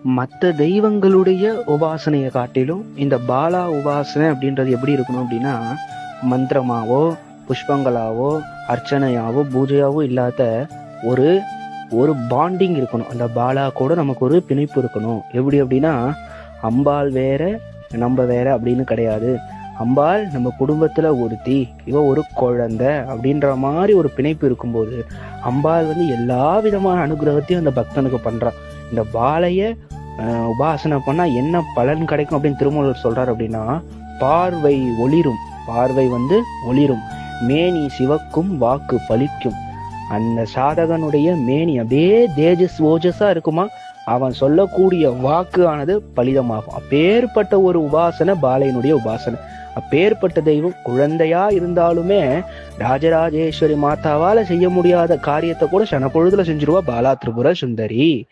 மற்ற தெய்வங்களுடைய உபாசனையை காட்டிலும் இந்த பாலா உபாசனை அப்படின்றது எப்படி இருக்கணும் அப்படின்னா, மந்திரமாவோ புஷ்பங்களாவோ அர்ச்சனையாவோ பூஜையாவோ இல்லாத ஒரு ஒரு பாண்டிங் இருக்கணும். அந்த பாலா கூட நமக்கு ஒரு பிணைப்பு இருக்கணும். எப்படி அப்படின்னா, அம்பாள் வேற நம்ம வேற அப்படின்னு கிடையாது. அம்பாள் நம்ம குடும்பத்துல ஒருத்தி, இவ ஒரு குழந்தை அப்படின்ற மாதிரி ஒரு பிணைப்பு இருக்கும்போது அம்பாள் எல்லா விதமான அனுகிரகத்தையும் அந்த பக்தனுக்கு பண்றான். இந்த பாலைய உபாசனை பண்ணா என்ன பலன் கிடைக்கும் அப்படின்னு திருமூலர் சொல்றாரு அப்படின்னா, பார்வை ஒளிரும், பார்வை ஒளிரும், மேனி சிவக்கும், வாக்கு பலிக்கும். அந்த சாதகனுடைய மேனி அப்படியே தேஜஸ் ஓஜஸா இருக்குமா, அவன் சொல்லக்கூடிய வாக்கு ஆனது பலிதமாகும். அப்பேற்பட்ட ஒரு உபாசனை பாலையினுடைய உபாசனை. அப்பேற்பட்ட தெய்வம் குழந்தையா இருந்தாலுமே ராஜராஜேஸ்வரி மாதாவால செய்ய முடியாத காரியத்தை கூட சனப்பொழுதுல செஞ்சிருவா பாலா திரிபுர சுந்தரி.